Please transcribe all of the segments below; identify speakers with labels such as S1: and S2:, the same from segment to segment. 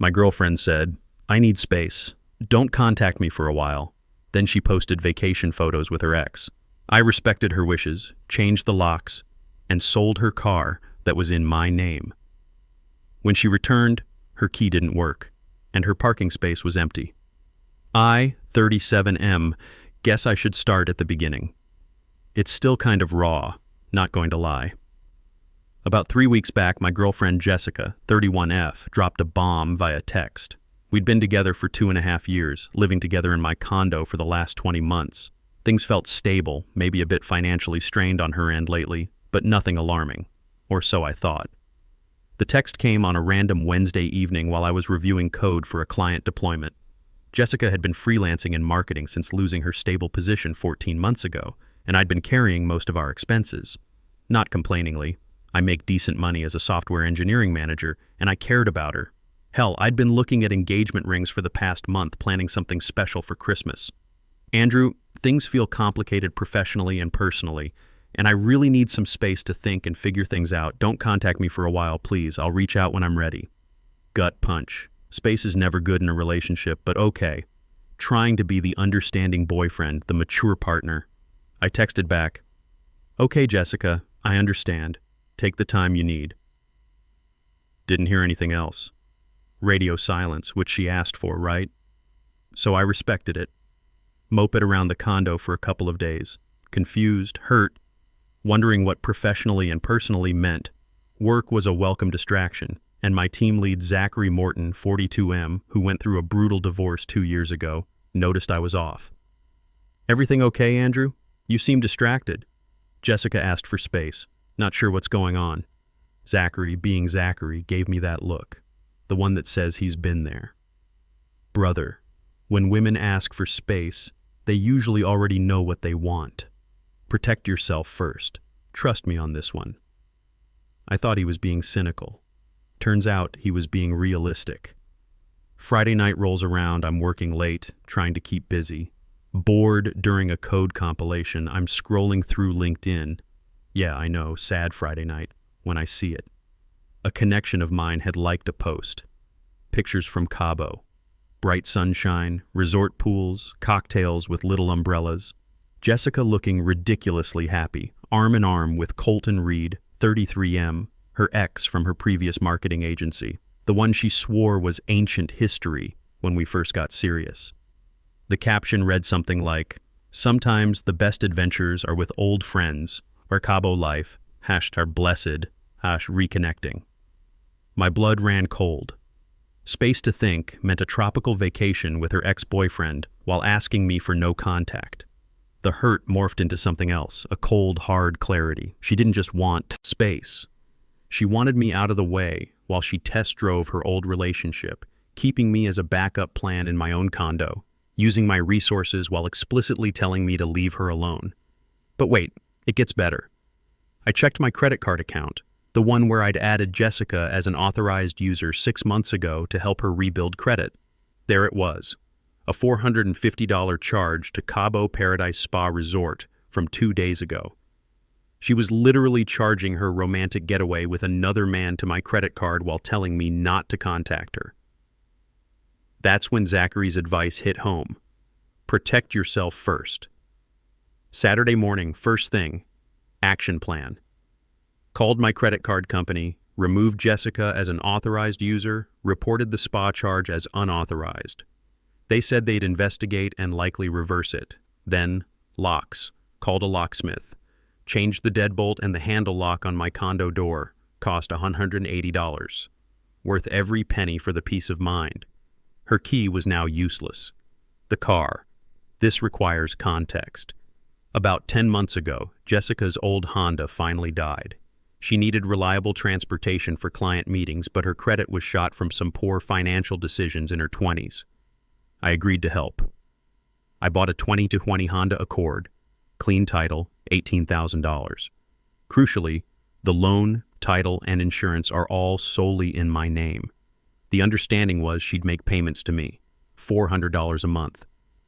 S1: My girlfriend said, "I need space. Don't contact me for a while." Then she posted vacation photos with her ex. I respected her wishes, changed the locks, and sold her car that was in my name. When she returned, her key didn't work, and her parking space was empty. I, 37M, guess I should start at the beginning. It's still kind of raw, not going to lie. About 3 weeks back, my girlfriend Jessica, 31F, dropped a bomb via text. We'd been together for 2.5 years, living together in my condo for the last 20 months. Things felt stable, maybe a bit financially strained on her end lately, but nothing alarming, or so I thought. The text came on a random Wednesday evening while I was reviewing code for a client deployment. Jessica had been freelancing in marketing since losing her stable position 14 months ago, and I'd been carrying most of our expenses. Not complainingly, I make decent money as a software engineering manager, and I cared about her. Hell, I'd been looking at engagement rings for the past month, planning something special for Christmas. "Andrew, things feel complicated professionally and personally, and I really need some space to think and figure things out. Don't contact me for a while, please. I'll reach out when I'm ready." Gut punch. Space is never good in a relationship, but okay. Trying to be the understanding boyfriend, the mature partner. I texted back, "Okay, Jessica, I understand. Take the time you need." Didn't hear anything else. Radio silence, which she asked for, right? So I respected it. Moped around the condo for a couple of days, confused, hurt, wondering what professionally and personally meant. Work was a welcome distraction, and my team lead Zachary Morton, 42M, who went through a brutal divorce 2 years ago, noticed I was off. "Everything okay, Andrew? You seem distracted." Jessica asked for space, not sure what's going on. Zachary, being Zachary, gave me that look, the one that says he's been there. Brother, when women ask for space, they usually already know what they want. Protect yourself first. Trust me on this one. I thought he was being cynical. Turns out he was being realistic. Friday night rolls around, I'm working late, trying to keep busy. Bored during a code compilation, I'm scrolling through LinkedIn. Yeah, I know, sad Friday night, when I see it. A connection of mine had liked a post. Pictures from Cabo. Bright sunshine, resort pools, cocktails with little umbrellas. Jessica looking ridiculously happy, arm in arm with Colton Reed, 33M, her ex from her previous marketing agency, the one she swore was ancient history when we first got serious. The caption read something like, "Sometimes the best adventures are with old friends, where Cabo life, # blessed, # reconnecting." My blood ran cold. Space to think meant a tropical vacation with her ex-boyfriend while asking me for no contact. The hurt morphed into something else, a cold, hard clarity. She didn't just want space. She wanted me out of the way while she test drove her old relationship, keeping me as a backup plan in my own condo, using my resources while explicitly telling me to leave her alone. But wait, it gets better. I checked my credit card account, the one where I'd added Jessica as an authorized user 6 months ago to help her rebuild credit. There it was, a $450 charge to Cabo Paradise Spa Resort from 2 days ago. She was literally charging her romantic getaway with another man to my credit card while telling me not to contact her. That's when Zachary's advice hit home. Protect yourself first. Saturday morning, first thing, action plan. Called my credit card company, removed Jessica as an authorized user, reported the spa charge as unauthorized. They said they'd investigate and likely reverse it. Then, locks. Called a locksmith. Changed the deadbolt and the handle lock on my condo door. Cost $180. Worth every penny for the peace of mind. Her key was now useless. The car. This requires context. About 10 months ago, Jessica's old Honda finally died. She needed reliable transportation for client meetings, but her credit was shot from some poor financial decisions in her 20s. I agreed to help. I bought a 2020 Honda Accord, clean title, $18,000. Crucially, the loan, title, and insurance are all solely in my name. The understanding was she'd make payments to me, $400 a month,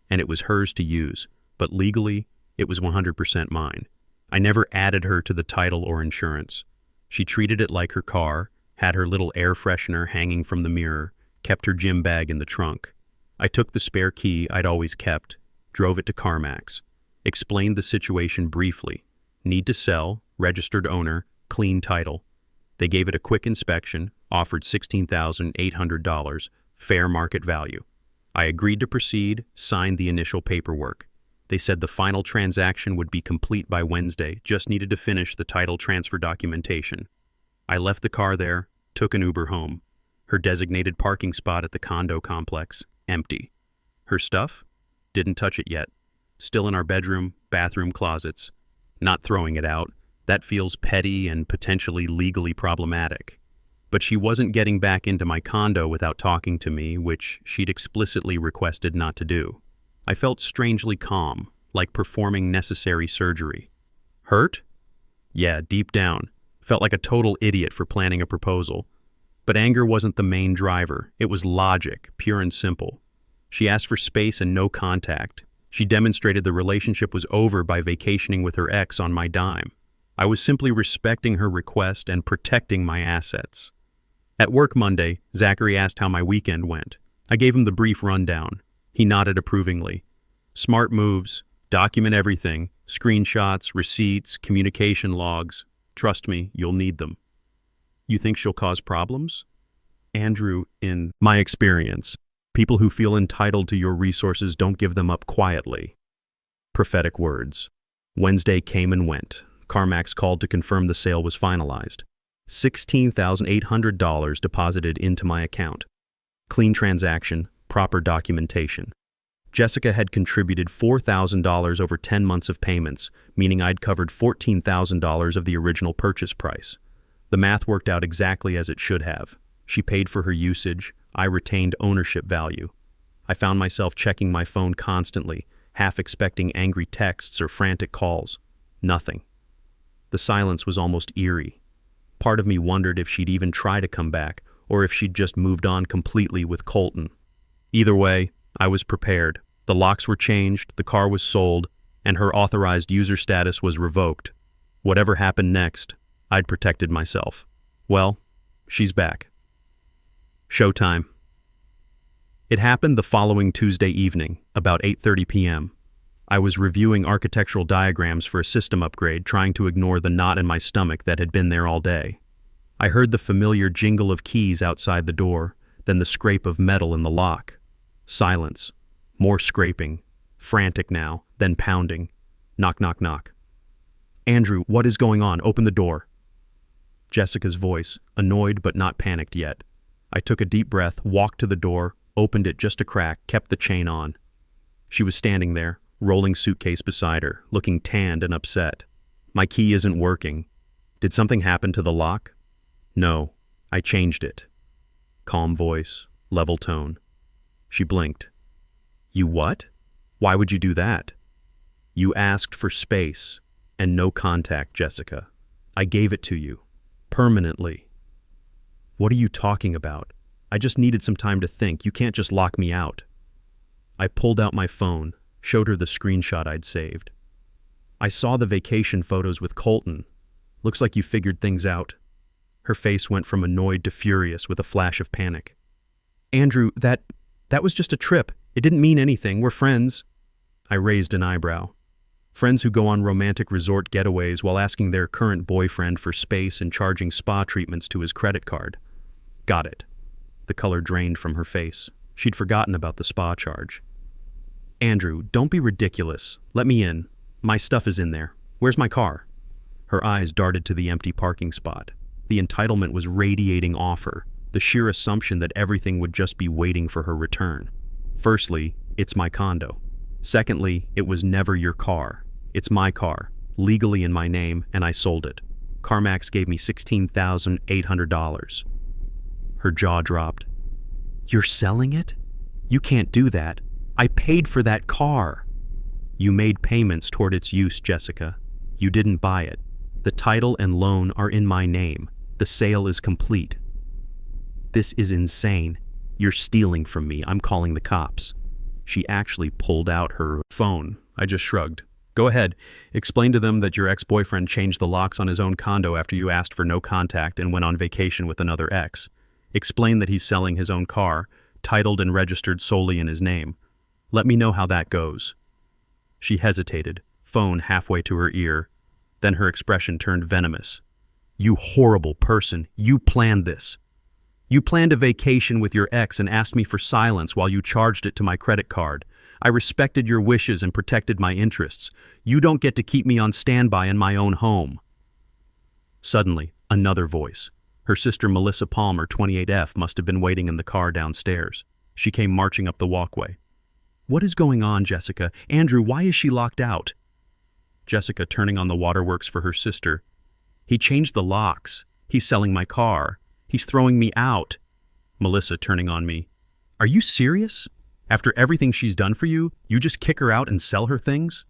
S1: and it was hers to use, but legally, it was 100% mine. I never added her to the title or insurance. She treated it like her car, had her little air freshener hanging from the mirror, kept her gym bag in the trunk. I took the spare key I'd always kept, drove it to CarMax, explained the situation briefly. Need to sell, registered owner, clean title. They gave it a quick inspection, offered $16,800, fair market value. I agreed to proceed, signed the initial paperwork. They said the final transaction would be complete by Wednesday, just needed to finish the title transfer documentation. I left the car there, took an Uber home. Her designated parking spot at the condo complex, empty. Her stuff? Didn't touch it yet. Still in our bedroom, bathroom closets. Not throwing it out. That feels petty and potentially legally problematic. But she wasn't getting back into my condo without talking to me, which she'd explicitly requested not to do. I felt strangely calm, like performing necessary surgery. Hurt? Yeah, deep down. Felt like a total idiot for planning a proposal. But anger wasn't the main driver. It was logic, pure and simple. She asked for space and no contact. She demonstrated the relationship was over by vacationing with her ex on my dime. I was simply respecting her request and protecting my assets. At work Monday, Zachary asked how my weekend went. I gave him the brief rundown. He nodded approvingly. Smart moves, document everything, screenshots, receipts, communication logs. Trust me, you'll need them. You think she'll cause problems? Andrew, in my experience, people who feel entitled to your resources don't give them up quietly. Prophetic words. Wednesday came and went. CarMax called to confirm the sale was finalized. $16,800 deposited into my account. Clean transaction, proper documentation. Jessica had contributed $4,000 over 10 months of payments, meaning I'd covered $14,000 of the original purchase price. The math worked out exactly as it should have. She paid for her usage. I retained ownership value. I found myself checking my phone constantly, half expecting angry texts or frantic calls. Nothing. The silence was almost eerie. Part of me wondered if she'd even try to come back, or if she'd just moved on completely with Colton. Either way, I was prepared. The locks were changed, the car was sold, and her authorized user status was revoked. Whatever happened next, I'd protected myself. Well, she's back. Showtime. It happened the following Tuesday evening, about 8:30 p.m. I was reviewing architectural diagrams for a system upgrade, trying to ignore the knot in my stomach that had been there all day. I heard the familiar jingle of keys outside the door, then the scrape of metal in the lock. Silence. More scraping. Frantic now, then pounding. Knock, knock, knock. Andrew, what is going on? Open the door. Jessica's voice, annoyed but not panicked yet. I took a deep breath, walked to the door, opened it just a crack, kept the chain on. She was standing there, rolling suitcase beside her, looking tanned and upset. My key isn't working. Did something happen to the lock? No, I changed it. Calm voice, level tone. She blinked. You what? Why would you do that? You asked for space and no contact, Jessica. I gave it to you. Permanently. What are you talking about? I just needed some time to think. You can't just lock me out. I pulled out my phone, showed her the screenshot I'd saved. I saw the vacation photos with Colton. Looks like you figured things out. Her face went from annoyed to furious with a flash of panic. Andrew, that was just a trip. It didn't mean anything. We're friends. I raised an eyebrow. Friends who go on romantic resort getaways while asking their current boyfriend for space and charging spa treatments to his credit card. Got it. The color drained from her face. She'd forgotten about the spa charge. Andrew, don't be ridiculous. Let me in. My stuff is in there. Where's my car? Her eyes darted to the empty parking spot. The entitlement was radiating off her, the sheer assumption that everything would just be waiting for her return. Firstly, it's my condo. Secondly, it was never your car. It's my car, legally in my name, and I sold it. CarMax gave me $16,800. Her jaw dropped. You're selling it? You can't do that. I paid for that car. You made payments toward its use, Jessica. You didn't buy it. The title and loan are in my name. The sale is complete. This is insane. You're stealing from me. I'm calling the cops. She actually pulled out her phone. I just shrugged. Go ahead. Explain to them that your ex-boyfriend changed the locks on his own condo after you asked for no contact and went on vacation with another ex. Explain that he's selling his own car, titled and registered solely in his name. Let me know how that goes." She hesitated, phone halfway to her ear. Then her expression turned venomous. "You horrible person, you planned this. You planned a vacation with your ex and asked me for silence while you charged it to my credit card. I respected your wishes and protected my interests. You don't get to keep me on standby in my own home." Suddenly, another voice. Her sister Melissa Palmer, 28F, must have been waiting in the car downstairs. She came marching up the walkway. "What is going on, Jessica? Andrew, why is she locked out?" Jessica, turning on the waterworks for her sister. "He changed the locks. He's selling my car. He's throwing me out." Melissa, turning on me. "Are you serious? After everything she's done for you, you just kick her out and sell her things?"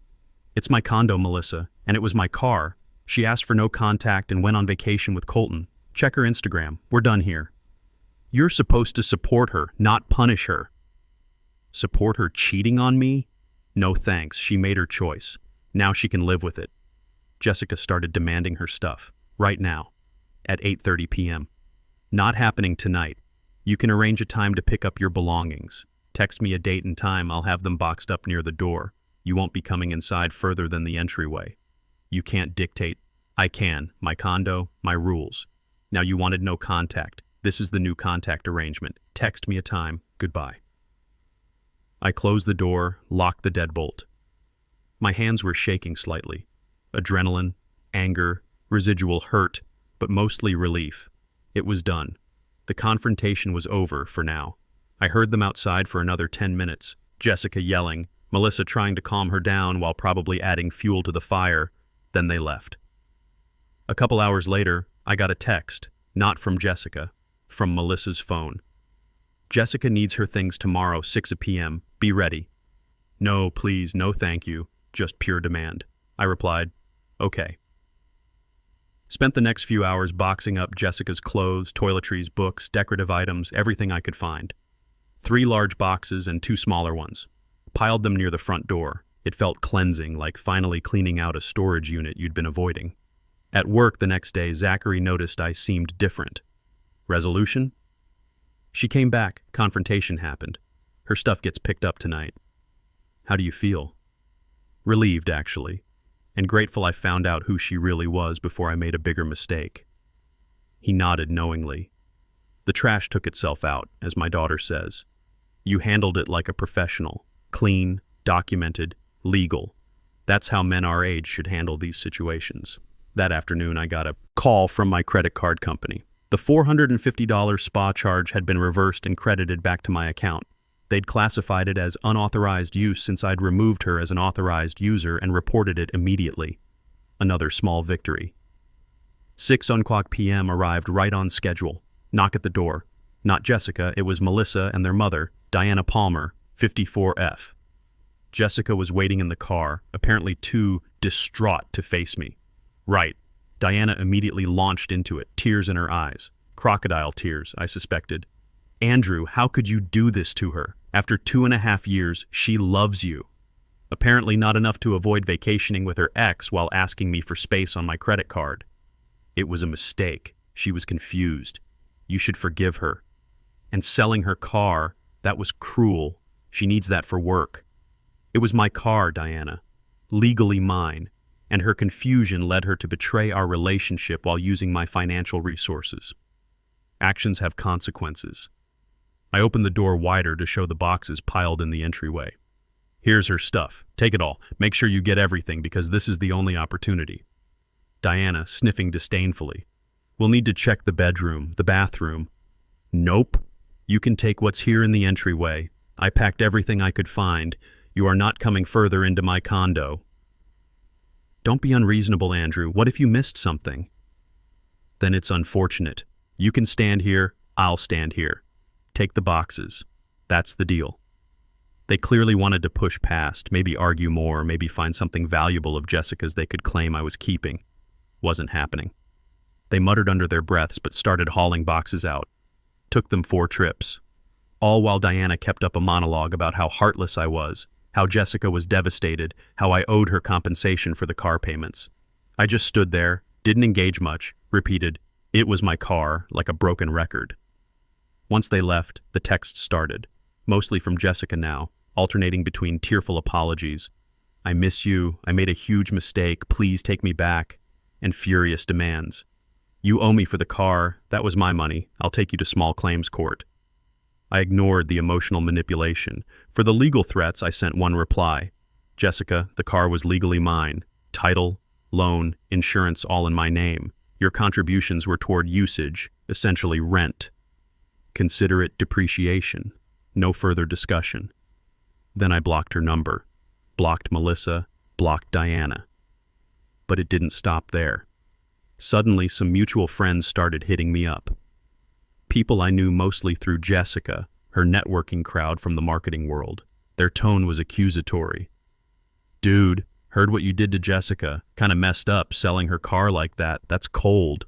S1: "It's my condo, Melissa, and it was my car. She asked for no contact and went on vacation with Colton. Check her Instagram. We're done here." "You're supposed to support her, not punish her." "Support her cheating on me? No thanks, she made her choice. Now she can live with it." Jessica started demanding her stuff, right now, at 8:30 p.m. "Not happening tonight. You can arrange a time to pick up your belongings. Text me a date and time, I'll have them boxed up near the door. You won't be coming inside further than the entryway. You can't dictate." "I can. My condo, my rules. Now you wanted no contact. This is the new contact arrangement. Text me a time. Goodbye." I closed the door, locked the deadbolt. My hands were shaking slightly. Adrenaline, anger, residual hurt, but mostly relief. It was done. The confrontation was over for now. I heard them outside for another 10 minutes, Jessica yelling, Melissa trying to calm her down while probably adding fuel to the fire. Then they left. A couple hours later, I got a text, not from Jessica, from Melissa's phone. "Jessica needs her things tomorrow, 6 p.m. Be ready." "No, please, no thank you. Just pure demand." I replied, "Okay." Spent the next few hours boxing up Jessica's clothes, toiletries, books, decorative items, everything I could find. 3 large boxes and 2 smaller ones. Piled them near the front door. It felt cleansing, like finally cleaning out a storage unit you'd been avoiding. At work the next day, Zachary noticed I seemed different. Resolution? She came back. Confrontation happened. Her stuff gets picked up tonight. "How do you feel?" Relieved, actually, and grateful I found out who she really was before I made a bigger mistake. He nodded knowingly. "The trash took itself out, as my daughter says. You handled it like a professional, clean, documented, legal. That's how men our age should handle these situations." That afternoon, I got a call from my credit card company. The $450 spa charge had been reversed and credited back to my account. They'd classified it as unauthorized use since I'd removed her as an authorized user and reported it immediately. Another small victory. 6 p.m. arrived right on schedule. Knock at the door. Not Jessica, it was Melissa and their mother, Diana Palmer, 54F. Jessica was waiting in the car, apparently too distraught to face me. Right. Diana immediately launched into it, tears in her eyes. Crocodile tears, I suspected. "Andrew, how could you do this to her? After 2.5 years, she loves you. Apparently not enough to avoid vacationing with her ex while asking me for space on my credit card. It was a mistake. She was confused. You should forgive her. And selling her car, that was cruel. She needs that for work. It was my car, Diana. Legally mine. And her confusion led her to betray our relationship while using my financial resources. Actions have consequences." I opened the door wider to show the boxes piled in the entryway. "Here's her stuff. Take it all. Make sure you get everything because this is the only opportunity." Diana, sniffing disdainfully. "We'll need to check the bedroom, the bathroom." "Nope. You can take what's here in the entryway. I packed everything I could find. You are not coming further into my condo." "Don't be unreasonable, Andrew. What if you missed something?" "Then it's unfortunate. You can stand here, I'll stand here. Take the boxes. That's the deal." They clearly wanted to push past, maybe argue more, maybe find something valuable of Jessica's they could claim I was keeping. Wasn't happening. They muttered under their breaths but started hauling boxes out. Took them 4 trips. All while Diana kept up a monologue about how heartless I was, how Jessica was devastated, how I owed her compensation for the car payments. I just stood there, didn't engage much, repeated, "It was my car," like a broken record. Once they left, the texts started, mostly from Jessica now, alternating between tearful apologies, "I miss you, I made a huge mistake, please take me back," and furious demands. "You owe me for the car, that was my money, I'll take you to small claims court." I ignored the emotional manipulation. For the legal threats, I sent one reply. "Jessica, the car was legally mine. Title, loan, insurance all in my name. Your contributions were toward usage, essentially rent. Consider it depreciation. No further discussion." Then I blocked her number, blocked Melissa, blocked Diana. But it didn't stop there. Suddenly, some mutual friends started hitting me up. People I knew mostly through Jessica, her networking crowd from the marketing world. Their tone was accusatory. "Dude, heard what you did to Jessica. Kinda messed up selling her car like that. That's cold."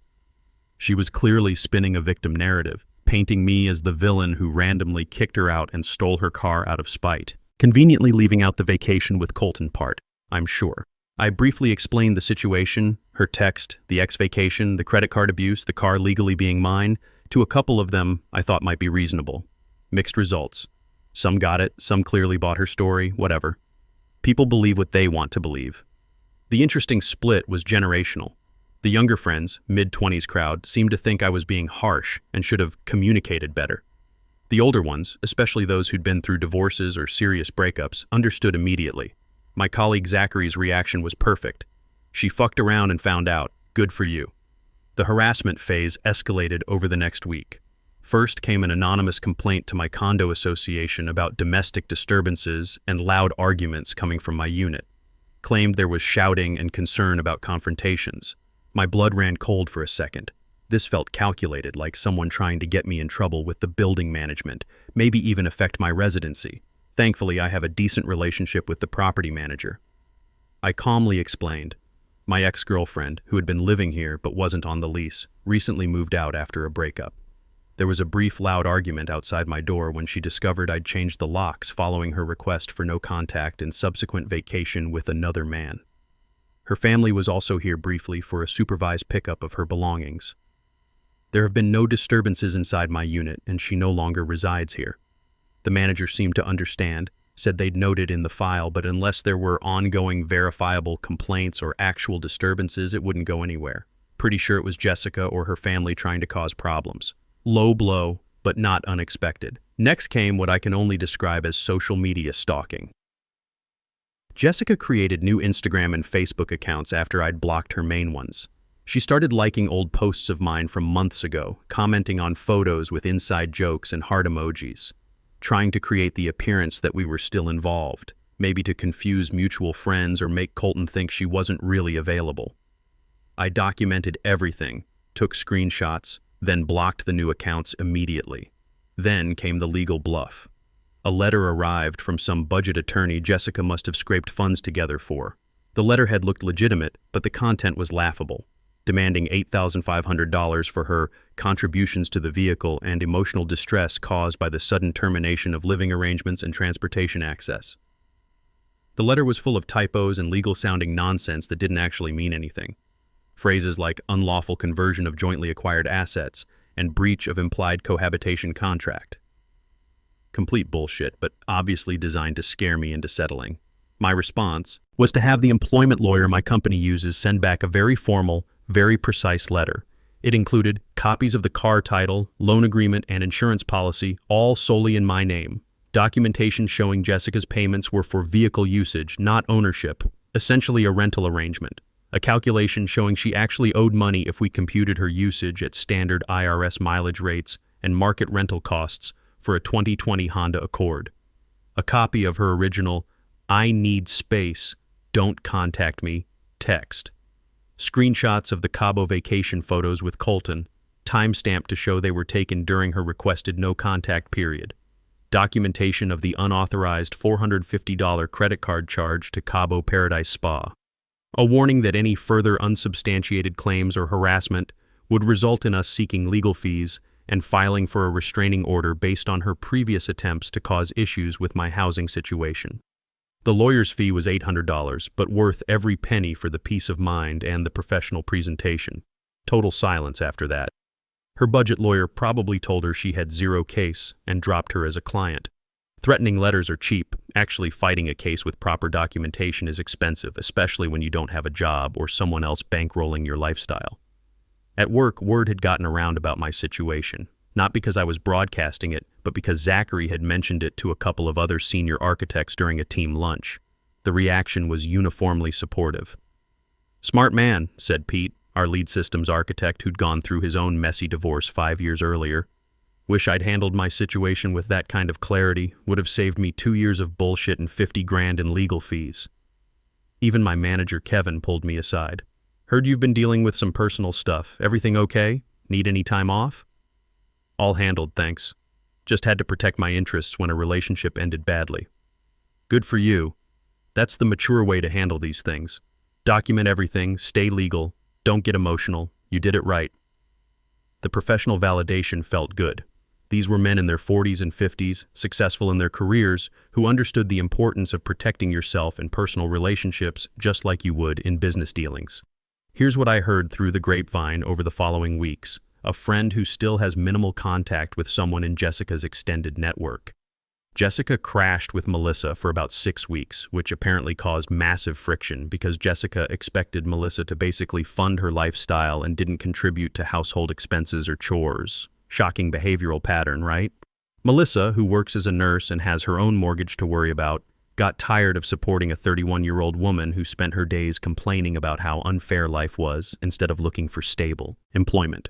S1: She was clearly spinning a victim narrative, painting me as the villain who randomly kicked her out and stole her car out of spite. Conveniently leaving out the vacation with Colton part, I'm sure. I briefly explained the situation, her text, the ex-vacation, the credit card abuse, the car legally being mine. To a couple of them, I thought might be reasonable. Mixed results. Some got it, some clearly bought her story, whatever. People believe what they want to believe. The interesting split was generational. The younger friends, mid-20s crowd, seemed to think I was being harsh and should have communicated better. The older ones, especially those who'd been through divorces or serious breakups, understood immediately. My colleague Zachary's reaction was perfect. "She fucked around and found out. Good for you." The harassment phase escalated over the next week. First came an anonymous complaint to my condo association about domestic disturbances and loud arguments coming from my unit. Claimed there was shouting and concern about confrontations. My blood ran cold for a second. This felt calculated, like someone trying to get me in trouble with the building management, maybe even affect my residency. Thankfully, I have a decent relationship with the property manager. I calmly explained. My ex-girlfriend, who had been living here but wasn't on the lease, recently moved out after a breakup. There was a brief loud argument outside my door when she discovered I'd changed the locks following her request for no contact and subsequent vacation with another man. Her family was also here briefly for a supervised pickup of her belongings. There have been no disturbances inside my unit, and she no longer resides here. The manager seemed to understand, said they'd noted in the file, but unless there were ongoing verifiable complaints or actual disturbances, it wouldn't go anywhere. Pretty sure it was Jessica or her family trying to cause problems. Low blow, but not unexpected. Next came what I can only describe as social media stalking. Jessica created new Instagram and Facebook accounts after I'd blocked her main ones. She started liking old posts of mine from months ago, commenting on photos with inside jokes and heart emojis, trying to create the appearance that we were still involved, maybe to confuse mutual friends or make Colton think she wasn't really available. I documented everything, took screenshots, then blocked the new accounts immediately. Then came the legal bluff. A letter arrived from some budget attorney Jessica must have scraped funds together for. The letterhead looked legitimate, but the content was laughable, demanding $8,500 for her contributions to the vehicle and emotional distress caused by the sudden termination of living arrangements and transportation access. The letter was full of typos and legal-sounding nonsense that didn't actually mean anything. Phrases like unlawful conversion of jointly acquired assets and breach of implied cohabitation contract. Complete bullshit, but obviously designed to scare me into settling. My response was to have the employment lawyer my company uses send back a very formal, very precise letter. It included copies of the car title, loan agreement, and insurance policy, all solely in my name. Documentation showing Jessica's payments were for vehicle usage, not ownership, essentially a rental arrangement. A calculation showing she actually owed money if we computed her usage at standard IRS mileage rates and market rental costs for a 2020 Honda Accord. A copy of her original, "I need space, don't contact me," text. Screenshots of the Cabo vacation photos with Colton, timestamped to show they were taken during her requested no-contact period. Documentation of the unauthorized $450 credit card charge to Cabo Paradise Spa. A warning that any further unsubstantiated claims or harassment would result in us seeking legal fees and filing for a restraining order based on her previous attempts to cause issues with my housing situation. The lawyer's fee was $800, but worth every penny for the peace of mind and the professional presentation. Total silence after that. Her budget lawyer probably told her she had zero case and dropped her as a client. Threatening letters are cheap. Actually, fighting a case with proper documentation is expensive, especially when you don't have a job or someone else bankrolling your lifestyle. At work, word had gotten around about my situation, not because I was broadcasting it, but because Zachary had mentioned it to a couple of other senior architects during a team lunch. The reaction was uniformly supportive. "Smart man," said Pete, our lead systems architect who'd gone through his own messy divorce 5 years earlier. "Wish I'd handled my situation with that kind of clarity. Would have saved me 2 years of bullshit and 50 grand in legal fees." Even my manager, Kevin, pulled me aside. "Heard you've been dealing with some personal stuff. Everything okay? Need any time off?" "All handled, thanks. Just had to protect my interests when a relationship ended badly." "Good for you. That's the mature way to handle these things. Document everything, stay legal, don't get emotional. You did it right." The professional validation felt good. These were men in their 40s and 50s, successful in their careers, who understood the importance of protecting yourself in personal relationships just like you would in business dealings. Here's what I heard through the grapevine over the following weeks. A friend who still has minimal contact with someone in Jessica's extended network. Jessica crashed with Melissa for about 6 weeks, which apparently caused massive friction because Jessica expected Melissa to basically fund her lifestyle and didn't contribute to household expenses or chores. Shocking behavioral pattern, right? Melissa, who works as a nurse and has her own mortgage to worry about, got tired of supporting a 31-year-old woman who spent her days complaining about how unfair life was instead of looking for stable employment.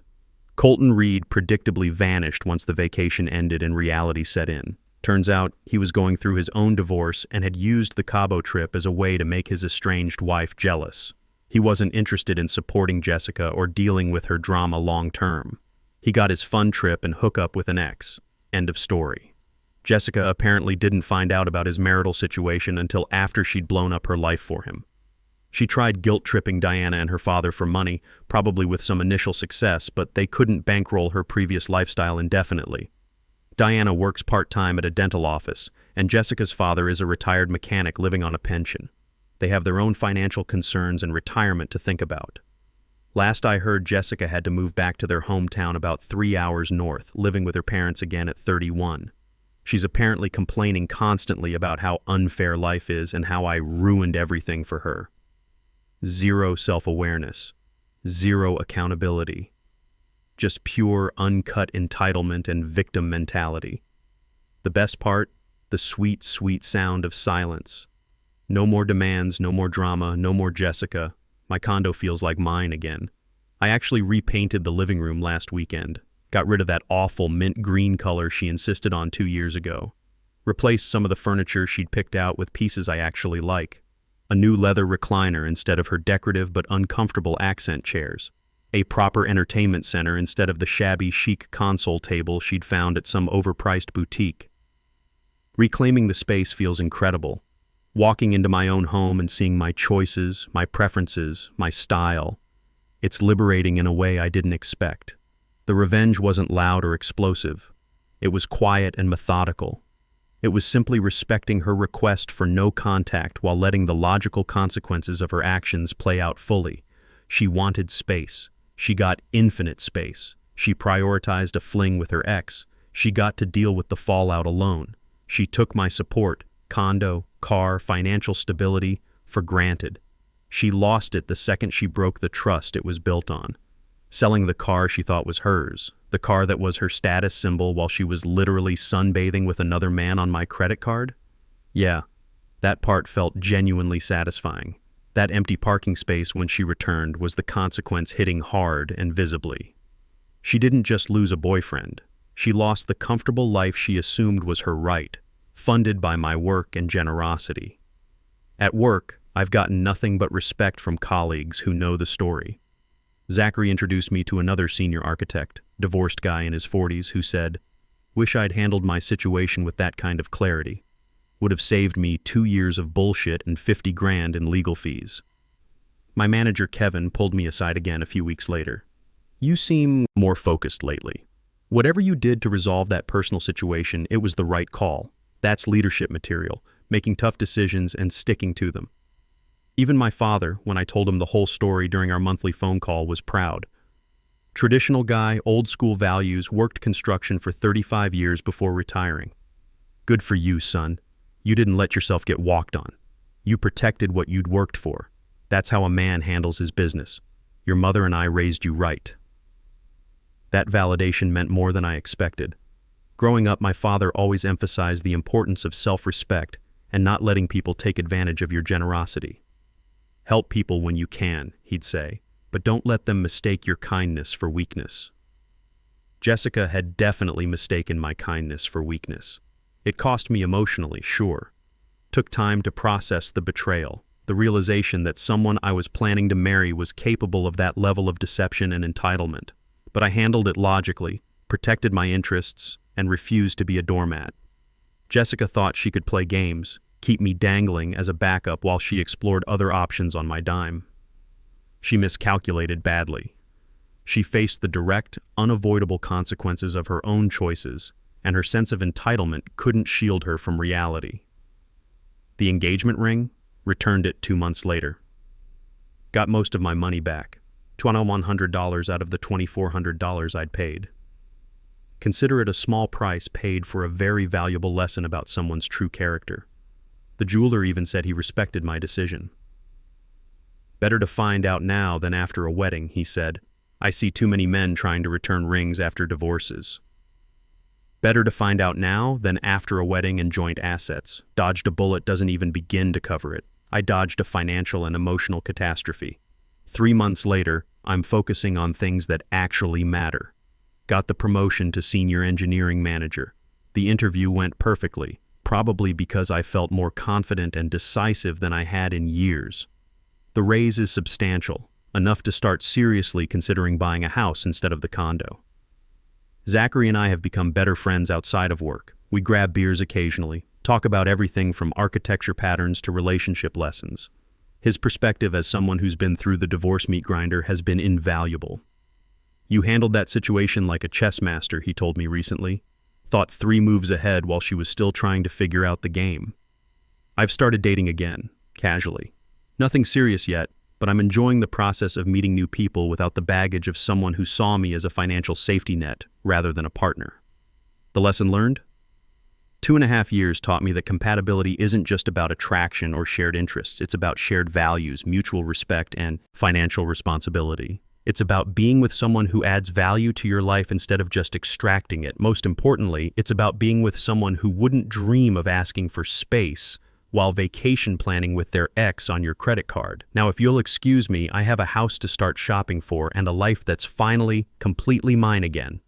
S1: Colton Reed predictably vanished once the vacation ended and reality set in. Turns out he was going through his own divorce and had used the Cabo trip as a way to make his estranged wife jealous. He wasn't interested in supporting Jessica or dealing with her drama long term. He got his fun trip and hook up with an ex. End of story. Jessica apparently didn't find out about his marital situation until after she'd blown up her life for him. She tried guilt-tripping Diana and her father for money, probably with some initial success, but they couldn't bankroll her previous lifestyle indefinitely. Diana works part-time at a dental office, and Jessica's father is a retired mechanic living on a pension. They have their own financial concerns and retirement to think about. Last I heard, Jessica had to move back to their hometown about 3 hours north, living with her parents again at 31. She's apparently complaining constantly about how unfair life is and how I ruined everything for her. Zero self-awareness. Zero accountability. Just pure, uncut entitlement and victim mentality. The best part? The sweet, sweet sound of silence. No more demands, no more drama, no more Jessica. My condo feels like mine again. I actually repainted the living room last weekend. Got rid of that awful mint green color she insisted on 2 years ago. Replaced some of the furniture she'd picked out with pieces I actually like. A new leather recliner instead of her decorative but uncomfortable accent chairs. A proper entertainment center instead of the shabby chic console table she'd found at some overpriced boutique. Reclaiming the space feels incredible. Walking into my own home and seeing my choices, my preferences, my style. It's liberating in a way I didn't expect. The revenge wasn't loud or explosive. It was quiet and methodical. It was simply respecting her request for no contact while letting the logical consequences of her actions play out fully. She wanted space. She got infinite space. She prioritized a fling with her ex. She got to deal with the fallout alone. She took my support, condo, car, financial stability, for granted. She lost it the second she broke the trust it was built on. Selling the car she thought was hers, the car that was her status symbol while she was literally sunbathing with another man on my credit card? Yeah, that part felt genuinely satisfying. That empty parking space when she returned was the consequence hitting hard and visibly. She didn't just lose a boyfriend. She lost the comfortable life she assumed was her right, funded by my work and generosity. At work, I've gotten nothing but respect from colleagues who know the story. Zachary introduced me to another senior architect, divorced guy in his 40s, who said, "Wish I'd handled my situation with that kind of clarity. Would have saved me 2 years of bullshit and 50 grand in legal fees." My manager, Kevin, pulled me aside again a few weeks later. "You seem more focused lately. Whatever you did to resolve that personal situation, it was the right call. That's leadership material, making tough decisions and sticking to them." Even my father, when I told him the whole story during our monthly phone call, was proud. Traditional guy, old school values, worked construction for 35 years before retiring. Good for you, son. You didn't let yourself get walked on. You protected what you'd worked for. That's how a man handles his business. Your mother and I raised you right. That validation meant more than I expected. Growing up, my father always emphasized the importance of self-respect and not letting people take advantage of your generosity. Help people when you can, he'd say, but don't let them mistake your kindness for weakness. Jessica had definitely mistaken my kindness for weakness. It cost me emotionally, sure. Took time to process the betrayal, the realization that someone I was planning to marry was capable of that level of deception and entitlement. But I handled it logically, protected my interests, and refused to be a doormat. Jessica thought she could play games, keep me dangling as a backup while she explored other options on my dime. She miscalculated badly. She faced the direct, unavoidable consequences of her own choices, and her sense of entitlement couldn't shield her from reality. The engagement ring? Returned it 2 months later. Got most of my money back, $2,100 out of the $2,400 I'd paid. Consider it a small price paid for a very valuable lesson about someone's true character. The jeweler even said he respected my decision. Better to find out now than after a wedding, he said. I see too many men trying to return rings after divorces. Better to find out now than after a wedding and joint assets. Dodged a bullet doesn't even begin to cover it. I dodged a financial and emotional catastrophe. 3 months later, I'm focusing on things that actually matter. Got the promotion to senior engineering manager. The interview went perfectly, probably because I felt more confident and decisive than I had in years. The raise is substantial, enough to start seriously considering buying a house instead of the condo. Zachary and I have become better friends outside of work. We grab beers occasionally, talk about everything from architecture patterns to relationship lessons. His perspective as someone who's been through the divorce meat grinder has been invaluable. You handled that situation like a chess master, he told me recently. Thought 3 moves ahead while she was still trying to figure out the game. I've started dating again, casually. Nothing serious yet, but I'm enjoying the process of meeting new people without the baggage of someone who saw me as a financial safety net rather than a partner. The lesson learned? 2.5 years taught me that compatibility isn't just about attraction or shared interests. It's about shared values, mutual respect, and financial responsibility. It's about being with someone who adds value to your life instead of just extracting it. Most importantly, it's about being with someone who wouldn't dream of asking for space while vacation planning with their ex on your credit card. Now, if you'll excuse me, I have a house to start shopping for and a life that's finally completely mine again.